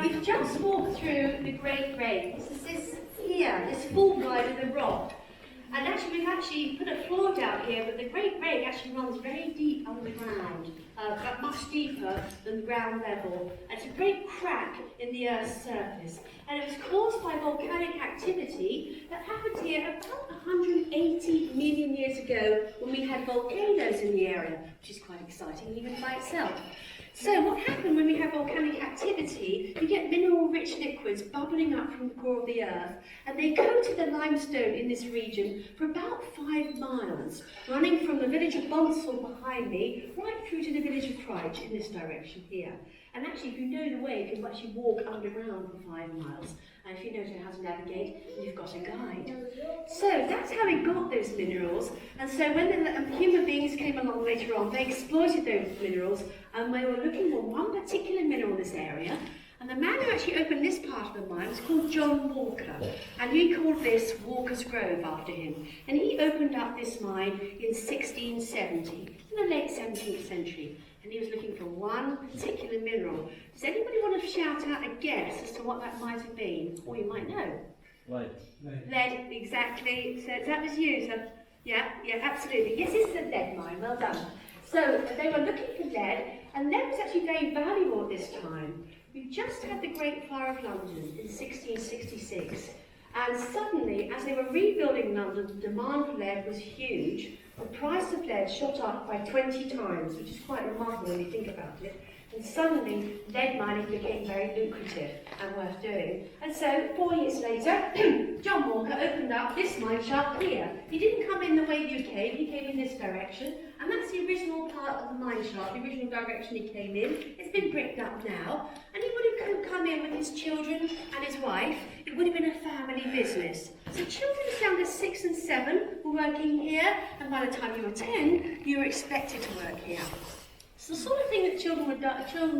you've just walked through the Great Break. This here, this full ride of the rock. And actually, we've actually put a floor down here, but the Great Break actually runs very deep underground, but much deeper than the ground level. And it's a great crack in the Earth's surface. And it was caused by volcanic activity that happened here about 180 million years ago when we had volcanoes in the area, which is quite exciting even by itself. So what happened when we have volcanic activity, you get mineral-rich liquids bubbling up from the core of the Earth, and they coated the limestone in this region for about 5 miles, running from the village of Bonsall behind me, right through to the village of Cryche in this direction here. And actually, if you know the way, you can actually walk underground for 5 miles. And if you know how to navigate, you've got a guide. So that's how we got those minerals. And so when the human beings came along later on, they exploited those minerals, and they were looking for one particular mineral in this area. And the man who actually opened this part of the mine was called John Walker, and he called this Walker's Grove after him. And he opened up this mine in 1670, in the late 17th century. And he was looking for one particular mineral. Does anybody want to shout out a guess as to what that might have been? Or you might know. Lead. Lead, exactly. So that was you. So, yeah, absolutely. Yes, this is a lead mine. Well done. So they were looking for lead, and lead was actually very valuable at this time. We just had the Great Fire of London in 1666. And suddenly, as they were rebuilding London, the demand for lead was huge. The price of lead shot up by 20 times, which is quite remarkable when you think about it. And suddenly, lead mining became very lucrative and worth doing. And so, 4 years later, John Walker opened up this mine shaft here. He didn't come in the way you came, he came in this direction. And that's the original part of the mine shaft, the original direction he came in. It's been bricked up now. And he would have come in with his children and his wife. It would have been a family business. So children as young as 6 and 7 were working here, and by the time you were 10, you were expected to work here. It's the sort of thing that children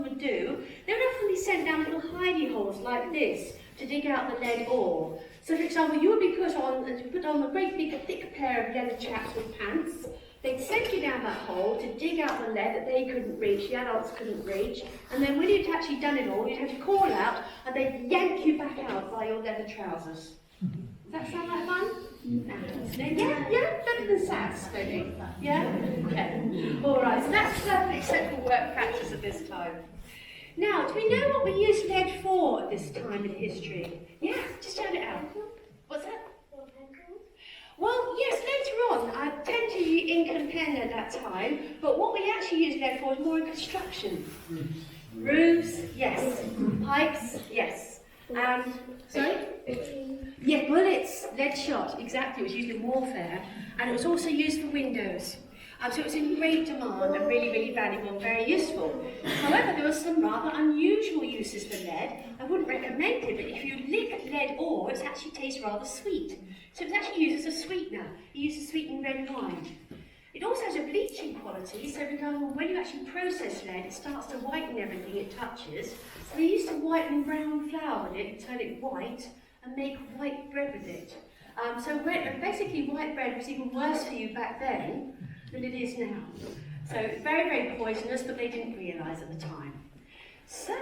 would do. They would often be sent down little hidey holes like this to dig out the lead ore. So for example, you would be put on a great big thick pair of leather chaps with pants. They'd send you down that hole to dig out the lead that they couldn't reach, the adults couldn't reach, and then when you'd actually done it all, you'd have to call out, and they'd yank you back out by your leather trousers. Does that sound like fun? Yeah, better than SAS, maybe. Yeah? Okay. Alright, so that's perfectly acceptable work practice at this time. Now, do we know what we used lead for at this time in history? Yeah, just shout it out. What's that? Well, yes, later on, I tend to use ink and pen at that time, but what we actually use lead for is more in construction. Roofs, yes. Pipes, yes. And, sorry? Yeah, bullets, lead shot, exactly. It was used in warfare, and it was also used for windows. So it was in great demand and really, really valuable and very useful. However, there were some rather unusual uses for lead. I wouldn't recommend it, but if you lick lead ore, it actually tastes rather sweet. So it's actually used as a sweetener. You use to sweeten red wine. It also has a bleaching quality, so for example, when you actually process lead, it starts to whiten everything it touches. So they used to whiten brown flour with it and turn it white and make white bread with it. So basically white bread was even worse for you back then than it is now. So very, very poisonous, but they didn't realise at the time. So,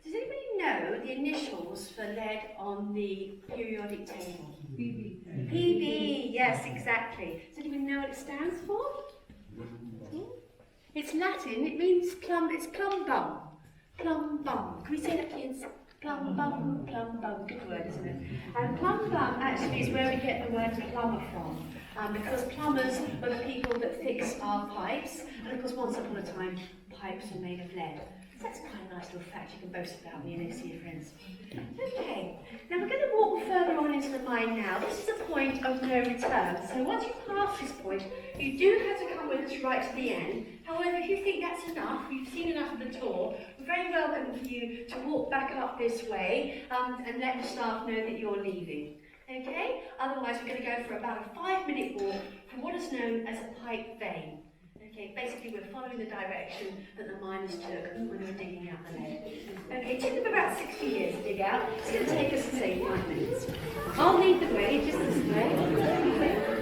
does anybody know the initials for lead on the periodic table? PB. PB, yes, exactly. Does anybody know what it stands for? It's Latin, it means plum, it's plum bum. Plum bum. Can we say that again? Plum bum, plum bum. Good word, isn't it? And plum bum actually is where we get the word plumber from. Because plumbers are the people that fix our pipes, and of course once upon a time pipes were made of lead. So that's quite a nice little fact you can boast about when you see your friends. Okay, now we're going to walk further on into the mine now. This is a point of no return, so once you pass this point, you do have to come with us right to the end. However, if you think that's enough, you've seen enough of the tour, we're very welcome for you to walk back up this way and let the staff know that you're leaving. Okay? Otherwise, we're going to go for about a 5-minute walk from what is known as a pipe vein. Okay, basically we're following the direction that the miners took when they were digging out the lead. Okay, it took them about 60 years to dig out. It's going to take us, say, 5 minutes. I'll lead the way, just this way.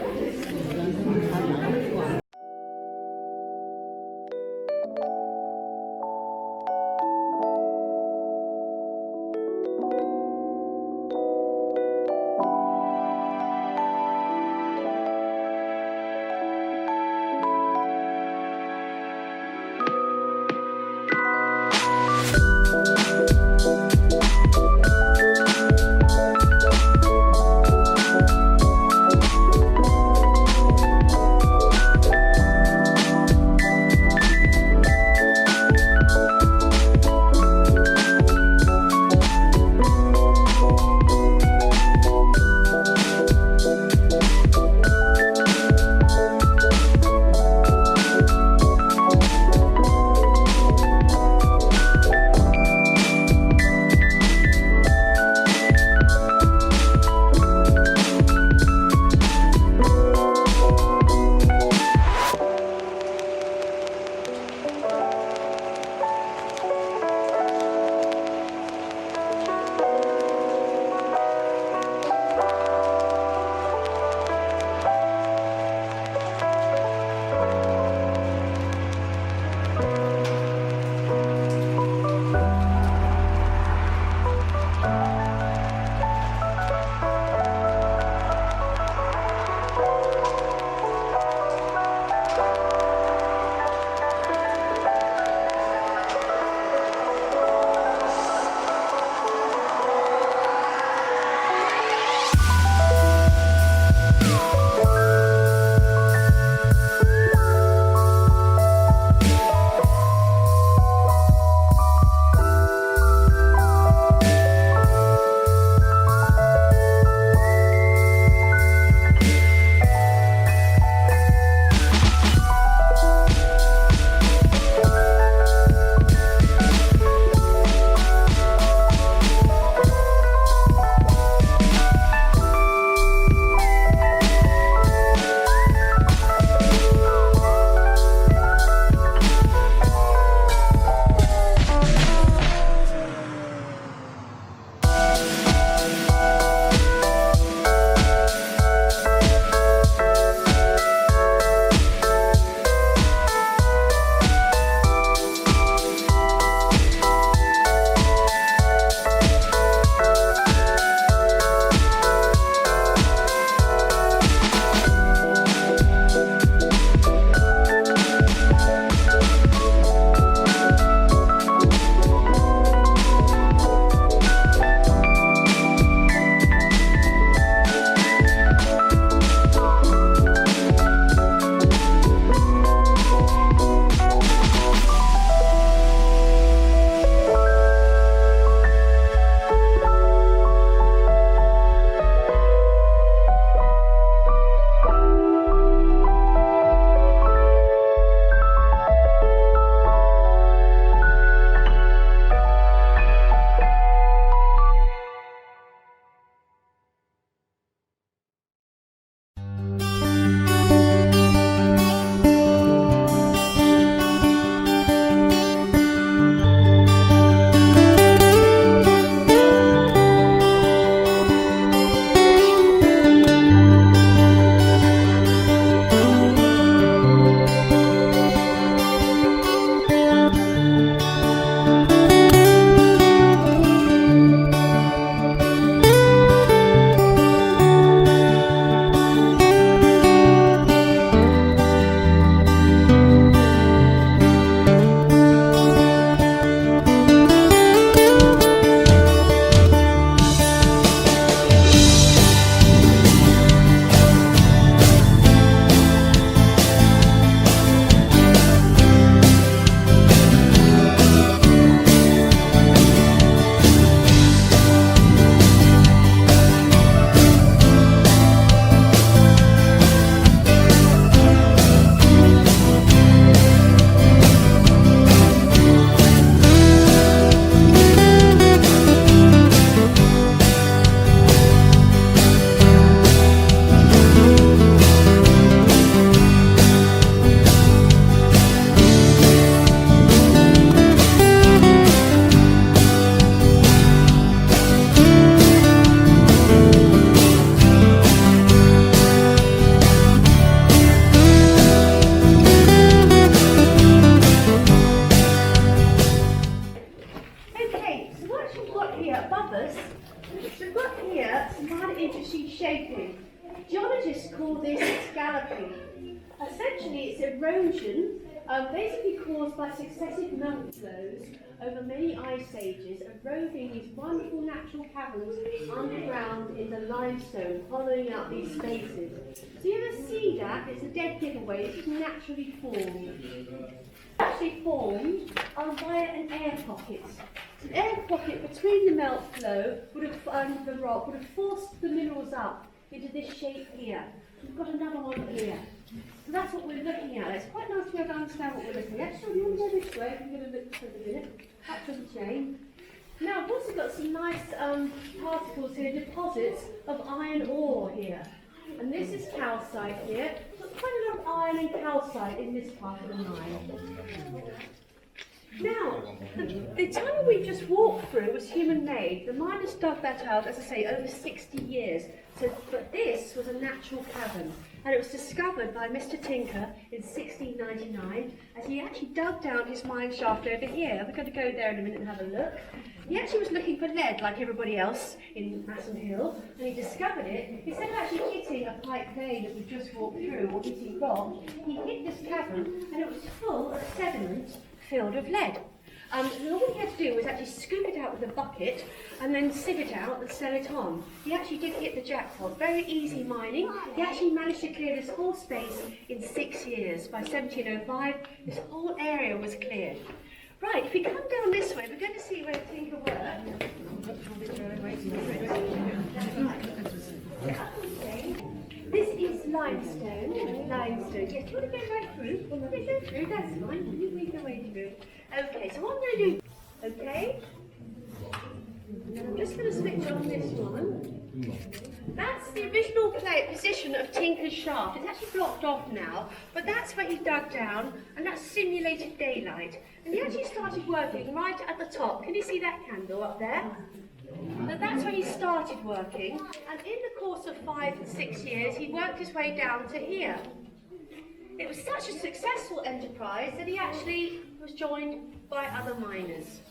erosion basically caused by successive mountain flows over many ice ages, eroding these wonderful natural caverns underground in the limestone, hollowing out these spaces. So you ever see that? It's a dead giveaway. It's just naturally formed. Actually formed via an air pocket. So an air pocket between the melt flow would have the rock would have forced the minerals up into this shape here. We've got another one here. So that's what we're looking at. It's quite nice to be able to understand what we're looking at. So you want to go this way? I'm going to look for a minute. Up to the chain. Now I've also got some nice particles here, deposits of iron ore here. And this is calcite here. So quite a lot of iron and calcite in this part of the mine. Now, the tunnel we just walked through was human-made. The miners dug that out, as I say, over 60 years. So, but this was a natural cavern, and it was discovered by Mr. Tinker in 1699, as he actually dug down his mine shaft over here. We're going to go there in a minute and have a look. He actually was looking for lead, like everybody else in Masson Hill, and he discovered it. Instead of actually hitting a pipe vein that we just walked through, or hitting rock, he hit this cavern, and it was full of sediment filled with lead. And all he had to do was actually scoop it out with a bucket and then sieve it out and sell it on. He actually did hit the jackpot. Very easy mining. He actually managed to clear this whole space in 6 years. By 1705, this whole area was cleared. Right, if we come down this way, we're going to see where Tinker worked. This is limestone. Limestone. Yes, do you want to go right through? Well, let me go through. That's fine. You make your way through. Okay, so what I'm going to do. Okay. I'm just going to switch on this one. That's the original position of Tinker's shaft. It's actually blocked off now, but that's where he dug down, and that's simulated daylight. And he actually started working right at the top. Can you see that candle up there? So that's where he started working, and in the course of 5 and 6 years, he worked his way down to here. It was such a successful enterprise that he actually was joined by other miners.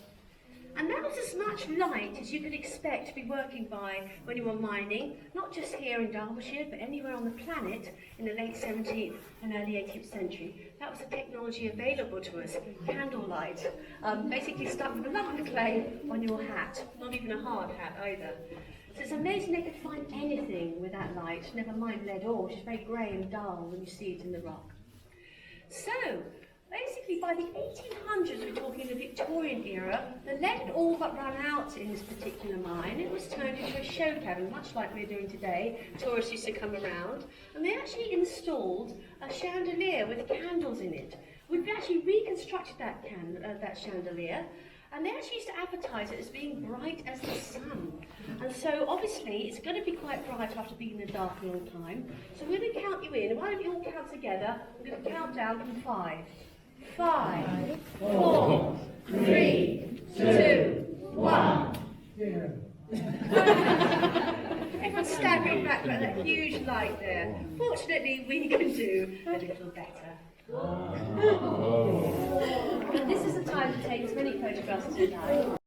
And that was as much light as you could expect to be working by when you were mining, not just here in Derbyshire, but anywhere on the planet in the late 17th and early 18th century. That was the technology available to us, candlelight, basically stuck with a lump of clay on your hat, not even a hard hat either. So it's amazing they could find anything with that light, never mind lead ore, which is very grey and dull when you see it in the rock. So, basically, by the 1800s, we're talking the Victorian era, the lead had all but run out in this particular mine. It was turned into a show cavern, much like we're doing today. Tourists used to come around, and they actually installed a chandelier with candles in it. We've actually reconstructed that chandelier, and they actually used to advertise it as being bright as the sun. And so, obviously, it's going to be quite bright after being in the dark a long time. So we're going to count you in. Why don't you all count together? We're going to count down from 5. 5, 4, 3, 2, 1. Everyone's staggering back like that huge light there. Fortunately, we can do a little better. This is the time to take as many photographs as you like.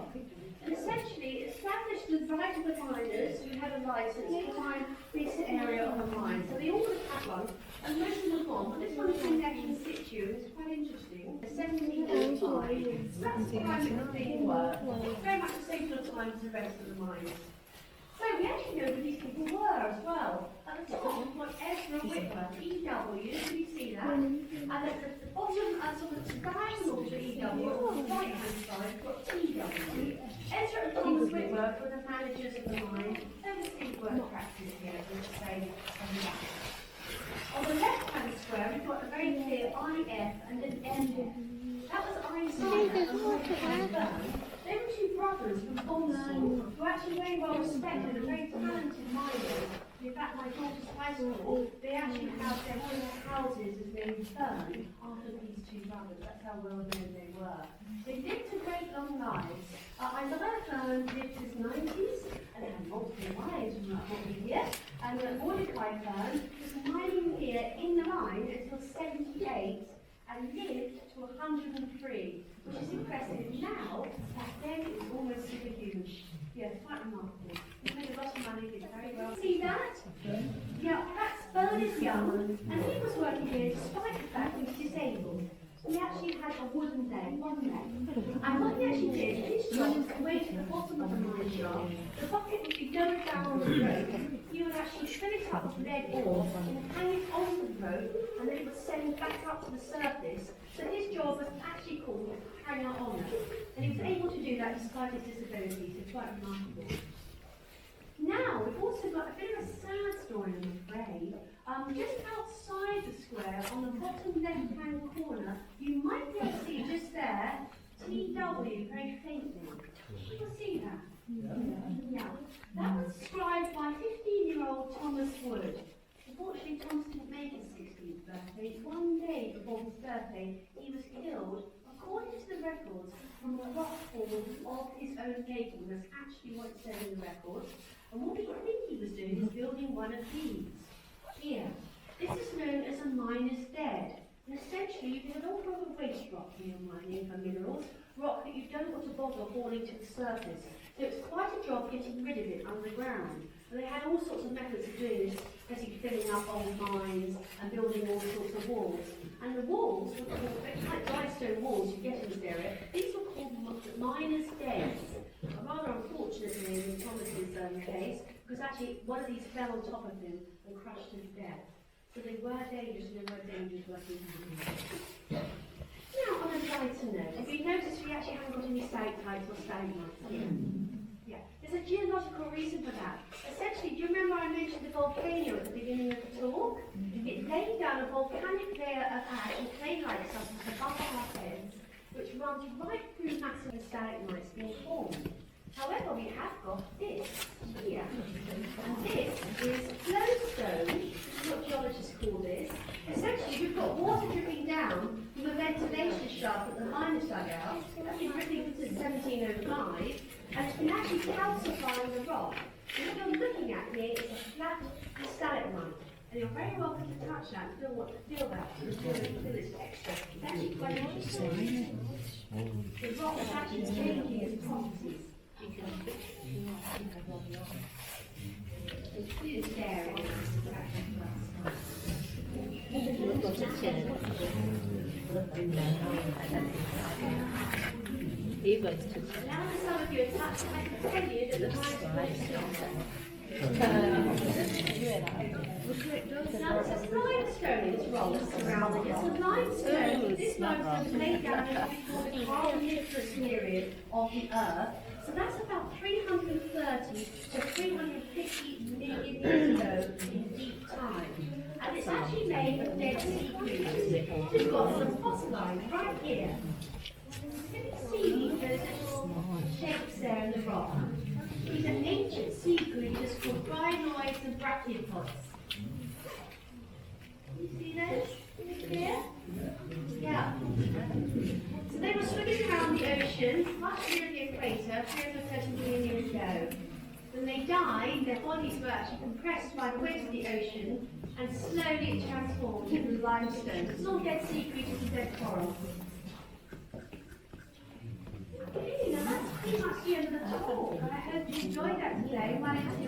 rock. And essentially, it established the right of the miners who had a license to mine this area of the mine. So they all would have had one, and most of them were gone. But this one is in there in situ, and it's quite interesting. 1705. So that's the time it was being worked. Very much the same sort of time as the rest of the mines. So we actually know who these people were as well. At the top, we've got Ezra Whitworth, EW, can you see that? And at the bottom, sort of diagonal to EW, on the right hand side, we've got TW. Ezra and Thomas Whitworth were the managers of the mine. They were still work practice here, let's say, on the back. On the left hand square, we've got a very clear IF and an MF. That was Einstein and Cavern. They were two brothers from Bonsall who were actually very well respected and very talented miners. In fact, my daughter's high school, they actually have their own houses as they returned after these two brothers. That's how well known they were. They lived a great long lives. Isaiah lived his 90s and had multiple wives from what we hear. And Mordecai Fern was mining here in the mine until 78 and lived to 103, which is impressive now. Back then it was almost superhuman. Yeah, quite remarkable. He made a lot of money, did very well. See that? Yeah, that's Bernard Young, and he was working here despite the fact he was disabled. He actually had a wooden leg, one leg. And what he actually did, his job was to wait at the bottom of the mine shaft. The bucket would be going down on the road. He would actually fill it up with lead ore and hang it on the road, and then it would send back up to the surface. So his job was actually called hanger on. And he was able to do that despite his disability, so quite remarkable. Now, we've also got a bit of a sad story, I'm afraid. Just outside the square, on the bottom left-hand corner, you might be able to see just there, TW, very faintly. You can see that? Yeah. That was described by 15-year-old Thomas Wood. Unfortunately, Thomas didn't make his 16th birthday. One day before his birthday, he was killed. According to the records, from the rock fall of his own making. That's actually what it said in the records. And what we think he was doing is building one of these. Here. This is known as a miner's dead. And essentially, you get an awful lot of waste rock when you're mining for minerals, rock that you don't want to bother hauling to the surface. So it's quite a job getting rid of it underground. And they had all sorts of methods of doing this, especially filling up old mines and building all sorts of walls. And the walls were called, like dry stone walls you get in this area, these were called miner's deads. Rather unfortunately in Thomas's case, because actually one of these fell on top of him and crushed him to death. So they were dangerous and they were dangerous working hands. Now, on a lighter note, if you notice we actually haven't got any stalactites or stalagmites here. Yeah, there's a geological reason for that. Essentially, do you remember I mentioned the volcano at the beginning of the talk? It laid down a volcanic layer of ash and clay-like substance above our heads, which runs right through massive stalagmites being formed. However, we have got this here, and this is flowstone. This is what geologists call this. Essentially, we've got water dripping down from a ventilation shaft at the miners dug out. That's been dripping since 1705, and it's been actually calcifying the rock. And what you're looking at here is a flat stalagmite. And you're very welcome to touch that and feel that. Feel its texture. It's actually quite interesting. The rock is actually changing its properties. It's scary. Now that some of you are touched, I can tell you that the mine Now there's a limestone in this rock surrounding it. So limestone, this limestone is laid down in what we call the Carboniferous period of the Earth. So that's about 330 to 350 million years ago in deep time. And it's actually made of dead sea creatures. We've got some fossilized right here. Can you see those little shapes there in the rock? These are ancient sea creatures called rhinoids and brachiopods. You see those? Here? Yeah. So they were swimming around the ocean, much near the equator, 330 million years ago. When they died, their bodies were actually compressed by the weight of the ocean and slowly transformed into limestone. It's all dead sea creatures and dead coral. Okay, now that's pretty much talk. I hope you enjoyed that today. My name's